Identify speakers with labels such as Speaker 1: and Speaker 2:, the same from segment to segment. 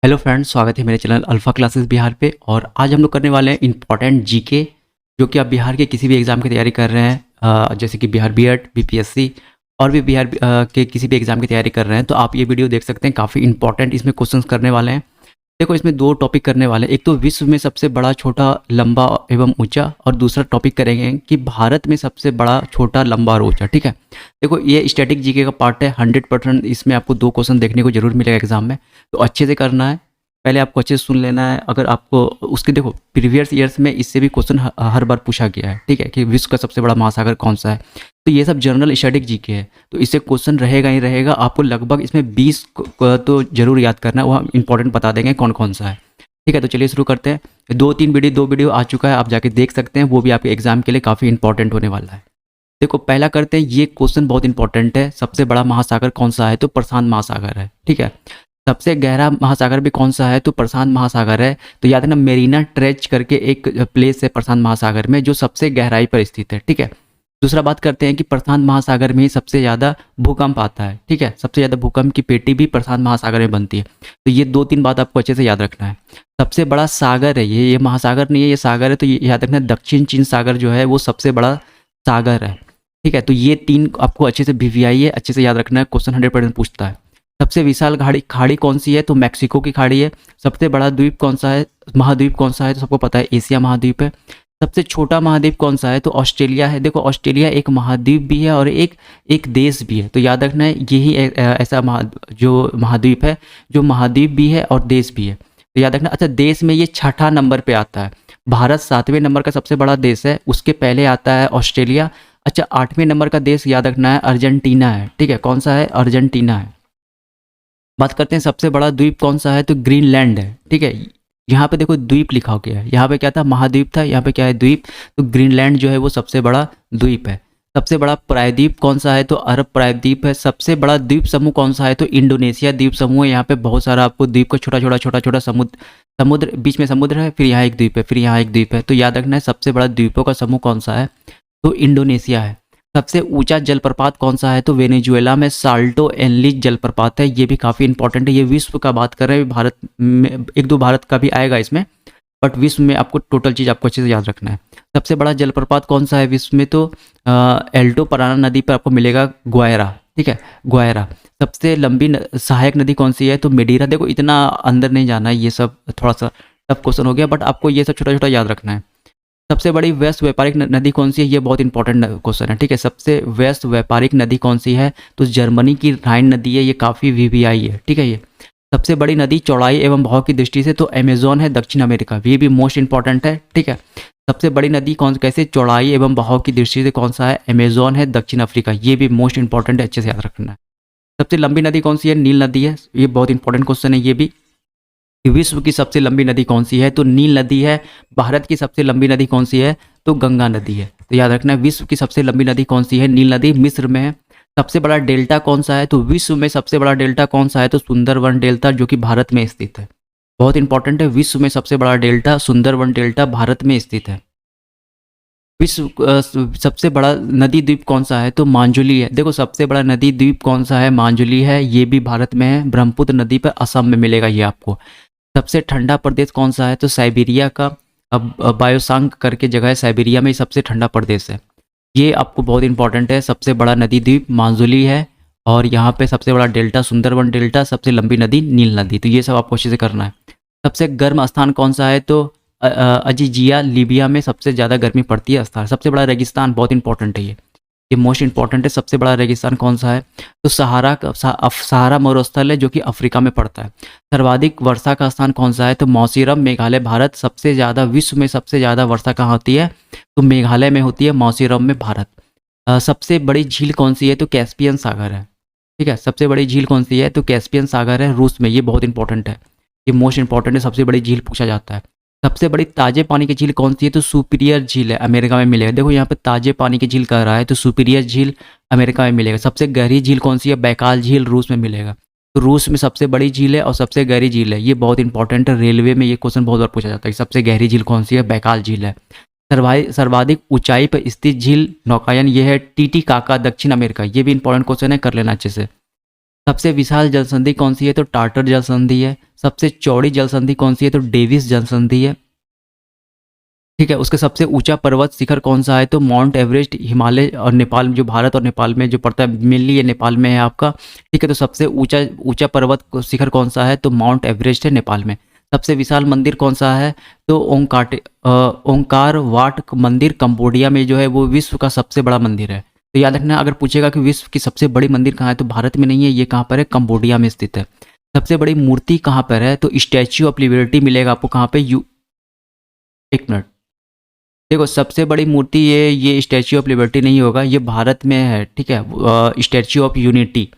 Speaker 1: Hello friends, स्वागत है मेरे चैनल अल्फ़ा क्लासेस बिहार पे। और आज हम लोग करने वाले हैं इंपॉर्टेंट जीके, जो कि आप बिहार के किसी भी एग्ज़ाम की तैयारी कर रहे हैं, जैसे कि बिहार बीएड, बीपीएससी और भी बिहार के किसी भी एग्ज़ाम की तैयारी कर रहे हैं, तो आप ये वीडियो देख सकते हैं। काफ़ी इंपॉर्टेंट इसमें क्वेश्चंस करने वाले हैं। देखो, इसमें 2 टॉपिक करने वाले हैं। एक तो विश्व में सबसे बड़ा, छोटा, लंबा एवं ऊँचा, और दूसरा टॉपिक करेंगे कि भारत में सबसे बड़ा, छोटा, लंबा और ऊँचा। ठीक है? देखो, ये स्टैटिक जीके का पार्ट है। 100% इसमें आपको 2 क्वेश्चन देखने को ज़रूर मिलेगा एग्ज़ाम में, तो अच्छे से करना है। पहले आपको अच्छे से सुन लेना है। अगर आपको उसके, देखो, प्रीवियस ईयर्स में इससे भी क्वेश्चन हर बार पूछा गया है। ठीक है? कि विश्व का सबसे बड़ा महासागर कौन-सा है? तो ये सब जनरल स्टैटिक जीके है, तो इससे क्वेश्चन रहेगा ही रहेगा। आपको लगभग इसमें 20 तो ज़रूर याद करना है, वो हम इंपॉर्टेंट बता देंगे कौन-कौन सा है। ठीक है? तो चलिए शुरू करते हैं। 2 वीडियो आ चुका है, आप जाके देख सकते हैं। वो भी आपके एग्जाम के लिए काफ़ी इंपॉर्टेंट होने वाला है। देखो, पहला करते हैं। ये क्वेश्चन बहुत इंपॉर्टेंट है। सबसे बड़ा महासागर कौन सा है? तो प्रशांत महासागर है। ठीक है? सबसे गहरा महासागर भी कौन सा है? तो प्रशांत महासागर है। तो याद रखना, मेरीना ट्रेंच करके एक प्लेस है प्रशांत महासागर में, जो सबसे गहराई पर स्थित है। ठीक है? दूसरा बात करते हैं कि प्रशांत महासागर में ही सबसे ज़्यादा भूकंप आता है। ठीक है? सबसे ज़्यादा भूकंप की पेटी भी प्रशांत महासागर में बनती है। तो ये 2-3 बात आपको अच्छे से याद रखना है। सबसे बड़ा सागर है ये महासागर नहीं है, ये सागर है। तो ये याद रखना, दक्षिण चीन सागर जो है वो सबसे बड़ा सागर है। ठीक है? तो ये 3 आपको अच्छे से वीवीआई है, अच्छे से याद रखना है। क्वेश्चन 100% पूछता है। सबसे विशाल खाड़ी कौन सी है? तो मैक्सिको की खाड़ी है। सबसे बड़ा द्वीप कौन सा है? महाद्वीप कौन सा है? तो सबको पता है, एशिया महाद्वीप है। सबसे छोटा महाद्वीप कौन सा है? तो ऑस्ट्रेलिया है। देखो, ऑस्ट्रेलिया एक महाद्वीप भी है और एक एक देश भी है। तो याद रखना है, यही ऐसा जो महाद्वीप है, जो महाद्वीप भी है और देश भी है। तो याद रखना। अच्छा, देश में ये 6ठा नंबर पे आता है। भारत 7वें नंबर का सबसे बड़ा देश है, उसके पहले आता है ऑस्ट्रेलिया। अच्छा, 8वें नंबर का देश याद रखना है, अर्जेंटीना है। ठीक है? कौन सा है? अर्जेंटीना है। बात करते हैं सबसे बड़ा द्वीप कौन सा है? तो ग्रीनलैंड है। ठीक है? यहाँ पे देखो, द्वीप लिखा गया है। यहाँ पे क्या था? महाद्वीप था। यहाँ पे क्या है? द्वीप। तो ग्रीनलैंड जो है वो सबसे बड़ा द्वीप है। सबसे बड़ा प्रायद्वीप कौन सा है? तो अरब प्रायद्वीप है। सबसे बड़ा द्वीप समूह कौन सा है? तो इंडोनेशिया द्वीप समूह है। यहाँ पे बहुत सारा आपको द्वीप का छोटा छोटा समुद्र बीच में समुद्र है, फिर यहाँ एक द्वीप है, फिर यहाँ एक द्वीप है। तो याद रखना है, सबसे बड़ा द्वीपों का समूह कौन सा है? तो इंडोनेशिया है। सबसे ऊंचा जलप्रपात कौन सा है? तो वेनेजुएला में साल्टो एनलिज जलप्रपात है। ये भी काफ़ी इंपॉर्टेंट है। ये विश्व का बात कर रहे हैं, भारत में 1-2 भारत का भी आएगा इसमें, बट विश्व में आपको टोटल चीज़ आपको अच्छे से याद रखना है। सबसे बड़ा जलप्रपात कौन सा है विश्व में? तो एल्टो पराना नदी पर आपको मिलेगा ग्वायरा। ठीक है? ग्वायरा। सबसे लंबी सहायक नदी कौन सी है? तो मेडीरा। देखो, इतना अंदर नहीं जाना है, ये सब थोड़ा सा टफ क्वेश्चन हो गया, बट आपको ये सब छोटा छोटा याद रखना है। सबसे बड़ी व्यस्त व्यापारिक नदी कौन सी है? ये बहुत इंपॉर्टेंट क्वेश्चन है। ठीक है? सबसे व्यस्त व्यापारिक नदी कौन सी है? तो जर्मनी की राइन नदी है। ये काफ़ी वीवीआई है। ठीक है? ये सबसे बड़ी नदी चौड़ाई एवं बहाव की दृष्टि से तो अमेजोन है, दक्षिण अमेरिका। ये भी मोस्ट इंपॉर्टेंट है। ठीक है? सबसे बड़ी नदी कौन, कैसे चौड़ाई एवं बहाव की दृष्टि से कौन सा है? अमेजोन है, दक्षिण अफ्रीका। ये भी मोस्ट इंपॉर्टेंट है, अच्छे से याद रखना है। सबसे लंबी नदी कौन सी है? नील नदी है। ये बहुत इंपॉर्टेंट क्वेश्चन है ये भी। विश्व की सबसे लंबी नदी कौन सी है? तो नील नदी है। भारत की सबसे लंबी नदी कौन सी है? तो गंगा नदी है। तो याद रखना है, विश्व की सबसे लंबी नदी कौन सी है? नील नदी, मिस्र में है। सबसे बड़ा डेल्टा कौन सा है? तो विश्व में सबसे बड़ा डेल्टा कौन सा है? तो सुंदरवन डेल्टा, जो कि भारत में स्थित है। बहुत इंपॉर्टेंट है, विश्व में सबसे बड़ा डेल्टा सुंदरवन डेल्टा भारत में स्थित है। विश्व सबसे बड़ा नदी द्वीप कौन सा है? तो मांजुली है। देखो, सबसे बड़ा नदी द्वीप कौन सा है? मांजुली है। ये भी भारत में है, ब्रह्मपुत्र नदी पर, असम में मिलेगा ये आपको। सबसे ठंडा प्रदेश कौन सा है? तो साइबेरिया का, अब बायोसांग करके जगह है, साइबेरिया में सबसे ठंडा प्रदेश है। ये आपको बहुत इंपॉर्टेंट है। सबसे बड़ा नदी द्वीप मांजुली है, और यहाँ पे सबसे बड़ा डेल्टा सुंदरवन डेल्टा, सबसे लंबी नदी नील नदी। तो ये सब आपको अच्छे से करना है। सबसे गर्म स्थान कौन सा है? तो अजीजिया, लीबिया में सबसे ज़्यादा गर्मी पड़ती है स्थान। सबसे बड़ा रेगिस्तान, बहुत इंपॉर्टेंट है ये मोस्ट इंपॉर्टेंट है। सबसे बड़ा रेगिस्तान कौन सा है? तो सहारा मरुस्थल है, जो कि अफ्रीका में पड़ता है। सर्वाधिक वर्षा का स्थान कौन सा है? तो मौसीरम, मेघालय, भारत। सबसे ज़्यादा, विश्व में सबसे ज़्यादा वर्षा कहाँ होती है? तो मेघालय में होती है, मौसीरम में, भारत। सबसे बड़ी झील कौन सी है? तो कैस्पियन सागर है। ठीक है? सबसे बड़ी झील कौन सी है? तो कैस्पियन सागर है, रूस में। ये बहुत इंपॉर्टेंट है, ये मोस्ट इंपॉर्टेंट है। सबसे बड़ी झील पूछा जाता है। सबसे बड़ी ताजे पानी की झील कौन सी है? तो सुपीरियर झील है, अमेरिका में मिलेगा। देखो, यहाँ पे ताजे पानी की झील कह रहा है, तो सुपीरियर झील अमेरिका में मिलेगा। सबसे गहरी झील कौन सी है? बैकाल झील, रूस में मिलेगा। तो रूस में सबसे बड़ी झील है और सबसे गहरी झील है। ये बहुत इंपॉर्टेंट है, रेलवे में ये क्वेश्चन बहुत बार पूछा जाता है कि सबसे गहरी झील कौन सी है? बैकाल झील है। सर्वाधिक ऊंचाई पर स्थित झील नौकायन, ये है टीटीकाका, दक्षिण अमेरिका। ये भी इंपॉर्टेंट क्वेश्चन है, कर लेना अच्छे से। सबसे विशाल जल संधि कौन सी है? तो टाटर जल संधि है। सबसे चौड़ी जल संधि कौन सी है? तो डेविस जल संधि है। ठीक है, उसके सबसे ऊंचा पर्वत शिखर कौन सा है? तो माउंट एवरेस्ट, हिमालय और नेपाल में, जो भारत और नेपाल में जो पड़ता है, मेनली ये नेपाल में है आपका। ठीक है, तो सबसे ऊंचा ऊंचा पर्वत शिखर कौन सा है? तो माउंट एवरेस्ट है नेपाल में। सबसे विशाल मंदिर कौन सा है? तो ओंकार वाट मंदिर कंबोडिया में जो है वो विश्व का सबसे बड़ा मंदिर है। तो याद रखना, अगर पूछेगा कि विश्व की सबसे बड़ी मंदिर कहाँ है, तो भारत में नहीं है, ये कहाँ पर है? कंबोडिया में स्थित है। सबसे बड़ी मूर्ति कहाँ पर है? तो स्टैच्यू ऑफ लिबर्टी मिलेगा आपको कहाँ पे? एक मिनट, देखो सबसे बड़ी मूर्ति ये स्टैच्यू ऑफ लिबर्टी नहीं होगा, ये भारत में है। ठीक है, स्टैच्यू ऑफ यूनिटी।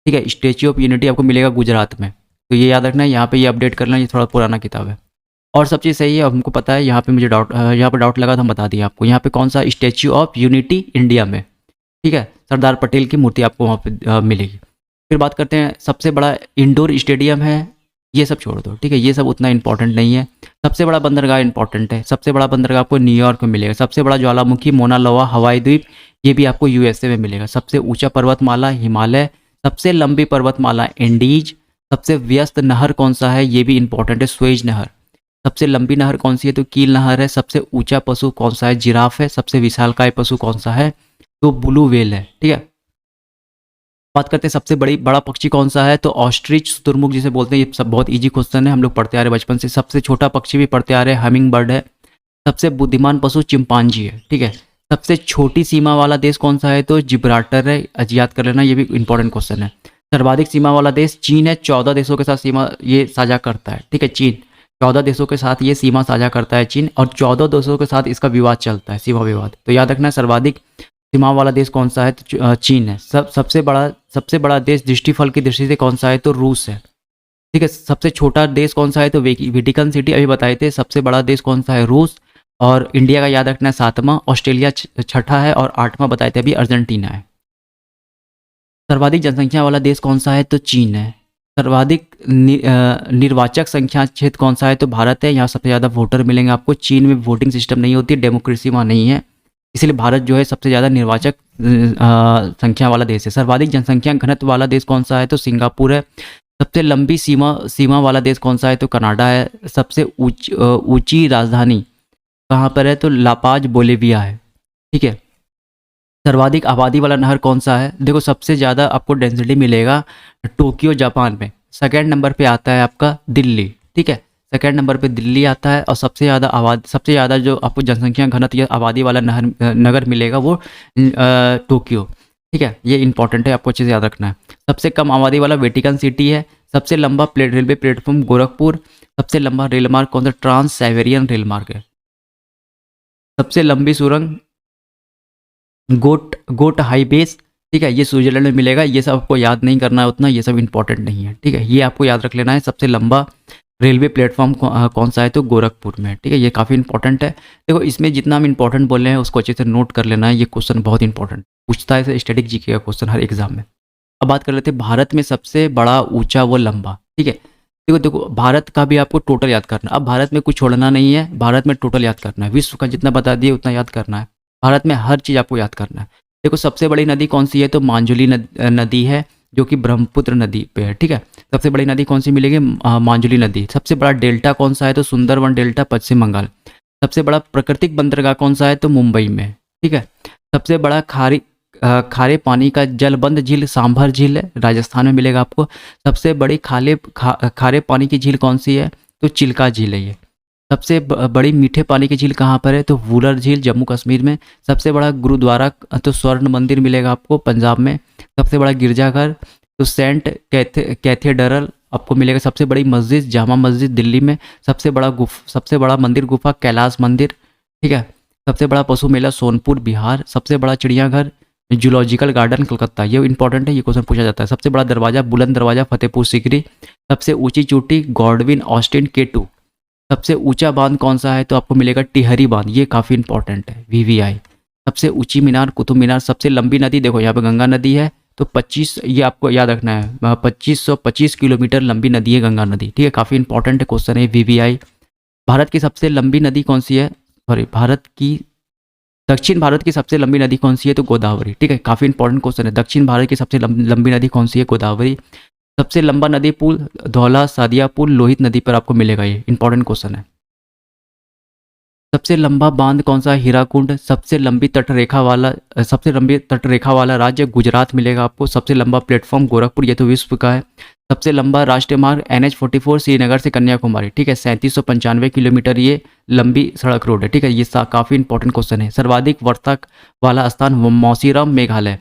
Speaker 1: ठीक है, स्टैच्यू ऑफ यूनिटी आपको मिलेगा गुजरात में। तो ये याद रखना है, यहाँ पे ये अपडेट कर लेना, ये थोड़ा पुराना किताब है। और सब चीज़ सही है, हमको पता है। यहाँ पे मुझे यहाँ पे डाउट लगा तो हम बता दिए आपको। यहाँ पे कौन सा? स्टैच्यू ऑफ यूनिटी इंडिया में। ठीक है, सरदार पटेल की मूर्ति आपको वहाँ पे मिलेगी। फिर बात करते हैं, सबसे बड़ा इंडोर स्टेडियम है, ये सब छोड़ दो। ठीक है, ये सब उतना इंपॉर्टेंट नहीं है। सबसे बड़ा बंदरगाह इंपॉर्टेंट है। सबसे बड़ा बंदरगाह आपको न्यूयॉर्क में मिलेगा। सबसे बड़ा ज्वालामुखी मोना लोआ हवाई द्वीप, ये भी आपको यूएसए में मिलेगा। सबसे ऊंचा पर्वतमाला हिमालय। सबसे लंबी पर्वतमाला एंडीज। सबसे व्यस्त नहर कौन सा है? ये भी इंपॉर्टेंट है, स्वेज नहर। सबसे लंबी नहर कौन सी है? तो कील नहर है। सबसे ऊंचा पशु कौन सा है? जिराफ है। सबसे विशालकाय पशु कौन सा है? तो ब्लू व्हेल है। ठीक है, बात करते हैं सबसे बड़ा पक्षी कौन सा है? तो ऑस्ट्रिच शुतुरमुर्ग जिसे बोलते हैं। ये सब बहुत इजी क्वेश्चन है, हम लोग पढ़ते आ रहे हैं बचपन से। सबसे छोटा पक्षी भी पढ़ते आ रहे हैं, हमिंग बर्ड है। सबसे बुद्धिमान पशु चिंपांजी है। ठीक है, सबसे छोटी सीमा वाला देश कौन सा है? तो जिब्राल्टर है, याद कर लेना, ये भी इंपॉर्टेंट क्वेश्चन है। सर्वाधिक सीमा वाला देश चीन है, 14 देशों के साथ सीमा ये साझा करता है। ठीक है, चीन 14 देशों के साथ ये सीमा साझा करता है चीन, और 14 देशों के साथ इसका विवाद चलता है, सीमा विवाद। तो याद रखना, सर्वाधिक सीमा वाला देश कौन सा है? तो चीन है। सबसे बड़ा देश दृष्टिफल की दृष्टि से कौन सा है? तो रूस है। ठीक है, सबसे छोटा देश कौन सा है? तो वेटिकन सिटी अभी बताए थे। सबसे बड़ा देश कौन सा है? रूस। और इंडिया का याद रखना है 7वां, ऑस्ट्रेलिया छठा है, और 8वां बताए थे अभी अर्जेंटीना है। सर्वाधिक जनसंख्या वाला देश कौन सा है? तो चीन है। सर्वाधिक निर्वाचक संख्या क्षेत्र कौन सा है? तो भारत है, यहाँ सबसे ज़्यादा वोटर मिलेंगे आपको। चीन में वोटिंग सिस्टम नहीं होती, डेमोक्रेसी वहाँ नहीं है, इसलिए भारत जो है सबसे ज़्यादा निर्वाचक संख्या वाला देश है। सर्वाधिक जनसंख्या घनत्व वाला देश कौन सा है? तो सिंगापुर है। सबसे लंबी सीमा वाला देश कौन सा है? तो कनाडा है। सबसे ऊंची राजधानी कहाँ पर है? तो लापाज बोलिविया है। ठीक है, सर्वाधिक आबादी वाला नहर कौन सा है? देखो सबसे ज़्यादा आपको डेंसिटी मिलेगा टोक्यो जापान में। सेकेंड नंबर पे आता है आपका दिल्ली। ठीक है, सेकेंड नंबर पे दिल्ली आता है, और सबसे ज़्यादा जो आपको जनसंख्या घनत्व या आबादी वाला नगर मिलेगा वो टोक्यो। ठीक है, ये इंपॉर्टेंट है, आपको अच्छे से याद रखना है। सबसे कम आबादी वाला वेटिकन सिटी है। सबसे लंबा रेलवे प्लेटफॉर्म गोरखपुर। सबसे लंबा रेल मार्ग कौन सा? ट्रांस साइबेरियन रेल मार्ग है। सबसे लंबी सुरंग गोट हाईबेस। ठीक है, ये स्विट्जरलैंड में मिलेगा। ये सब आपको याद नहीं करना है उतना, ये सब इंपॉर्टेंट नहीं है। ठीक है, ये आपको याद रख लेना है। सबसे लंबा रेलवे प्लेटफॉर्म कौन सा है? तो गोरखपुर में। ठीक है, ये काफ़ी इंपॉर्टेंट है। देखो इसमें जितना हम इंपॉर्टेंट बोल रहे हैं उसको अच्छे से नोट कर लेना है, ये क्वेश्चन बहुत इंपॉर्टेंट पूछता है, स्टैटिक जीके का क्वेश्चन हर एग्जाम में। अब बात कर लेते हैं भारत में सबसे बड़ा ऊंचा वो लंबा। ठीक है, देखो भारत का भी आपको टोटल याद करना। अब भारत में कुछ छोड़ना नहीं है, भारत में टोटल याद करना है। विश्व का जितना बता दिए उतना याद करना है, भारत में हर चीज़ आपको याद करना है। देखो सबसे बड़ी नदी कौन सी है? तो मांजुली नदी है, जो कि ब्रह्मपुत्र नदी पे है। ठीक है, सबसे बड़ी नदी कौन सी मिलेगी? मांजुली नदी। सबसे बड़ा डेल्टा कौन सा है? तो सुंदरवन डेल्टा, पश्चिम बंगाल। सबसे बड़ा प्राकृतिक बंदरगाह कौन सा है? तो मुंबई में। ठीक है, सबसे बड़ा खारे पानी का जलबंद झील सांभर झील है, राजस्थान में मिलेगा आपको। सबसे बड़ी खारे पानी की झील कौन सी है? तो चिल्का झील है ये। सबसे बड़ी मीठे पानी की झील कहाँ पर है? तो वुलर झील, जम्मू कश्मीर में। सबसे बड़ा गुरुद्वारा तो स्वर्ण मंदिर मिलेगा आपको पंजाब में। सबसे बड़ा गिरजाघर तो सेंट कैथेड्रल आपको मिलेगा। सबसे बड़ी मस्जिद जामा मस्जिद दिल्ली में। सबसे बड़ा मंदिर गुफा कैलाश मंदिर। ठीक है, सबसे बड़ा पशु मेला सोनपुर बिहार। सबसे बड़ा चिड़ियाघर जूलॉजिकल गार्डन कलकत्ता, ये इंपॉर्टेंट है, ये क्वेश्चन पूछा जाता है। सबसे बड़ा दरवाजा बुलंद दरवाजा फतेहपुर सीकरी। सबसे ऊंची चोटी गॉडविन ऑस्टिन K2। सबसे ऊंचा बांध कौन सा है? तो आपको मिलेगा टिहरी बांध, ये काफ़ी इंपॉर्टेंट है, VVI। सबसे ऊंची मीनार कुतुब मीनार। सबसे लंबी नदी देखो यहाँ पे गंगा नदी है, तो 25, ये आपको याद रखना है, 2525 किलोमीटर लंबी नदी है गंगा नदी। ठीक है, काफ़ी इंपॉर्टेंट क्वेश्चन है, VVI। भारत की सबसे लंबी नदी कौन सी है? सॉरी, भारत की दक्षिण भारत की सबसे लंबी नदी कौन सी है? तो गोदावरी। ठीक है, काफ़ी इंपॉर्टेंट क्वेश्चन है। दक्षिण भारत की सबसे लंबी नदी कौन सी है? गोदावरी। सबसे लंबा नदी पुल धौला सादिया पुल लोहित नदी पर आपको मिलेगा, ये इंपॉर्टेंट क्वेश्चन है। सबसे लंबा बांध कौन सा? हीराकुंड। सबसे लंबी तटरेखा वाला राज्य गुजरात मिलेगा आपको। सबसे लंबा प्लेटफॉर्म गोरखपुर, ये तो विश्व का है। सबसे लंबा राष्ट्रीय मार्ग NH 44 श्रीनगर से कन्याकुमारी। ठीक है, 3795 किलोमीटर ये लंबी सड़क रोड है। ठीक है, ये काफ़ी इंपॉर्टेंट क्वेश्चन है। सर्वाधिक वर्षा वाला स्थान मौसीराम मेघालय।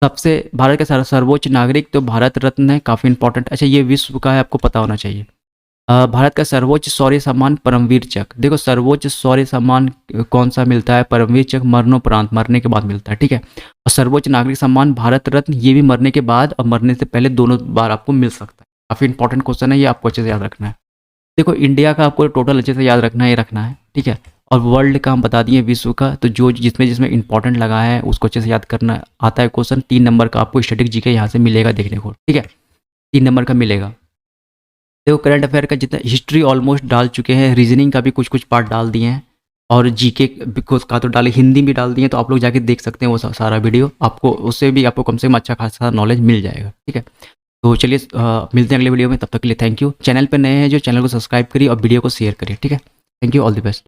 Speaker 1: सबसे भारत का सर्वोच्च नागरिक तो भारत रत्न है, काफ़ी इंपॉर्टेंट। अच्छा, ये विश्व का है, आपको पता होना चाहिए। भारत का सर्वोच्च शौर्य सम्मान परमवीर चक्र। देखो, सर्वोच्च शौर्य सम्मान कौन सा मिलता है? परमवीर चक्र मरणोपरांत, मरने के बाद मिलता है। ठीक है, और सर्वोच्च नागरिक सम्मान भारत रत्न, ये भी मरने के बाद और मरने से पहले दोनों बार आपको मिल सकता है। काफ़ी इंपॉर्टेंट क्वेश्चन है, ये आपको अच्छे से याद रखना है। देखो, इंडिया का आपको टोटल अच्छे से याद रखना है, ये रखना है। ठीक है, और वर्ल्ड का हम बता दिए, विश्व का तो जो जिसमें जिसमें इंपॉर्टेंट लगा है उसको अच्छे से याद करना आता है। क्वेश्चन 3 नंबर का आपको स्टैटिक जीके यहाँ से मिलेगा देखने को। ठीक है, 3 नंबर का मिलेगा। देखो, करंट अफेयर का जितना हिस्ट्री ऑलमोस्ट डाल चुके हैं, रीजनिंग का भी कुछ कुछ पार्ट डाल दिए हैं, और जीके का तो डाले, हिंदी भी डाल दिए, तो आप लोग जाके देख सकते हैं वो सारा वीडियो। आपको उससे भी आपको कम से कम अच्छा खासा नॉलेज मिल जाएगा। ठीक है, तो चलिए मिलते हैं अगले वीडियो में। तब तक के लिए थैंक यू। चैनल पर नए हैं जो, चैनल को सब्सक्राइब करिए और वीडियो को शेयर करिए। ठीक है, thank you, all the best.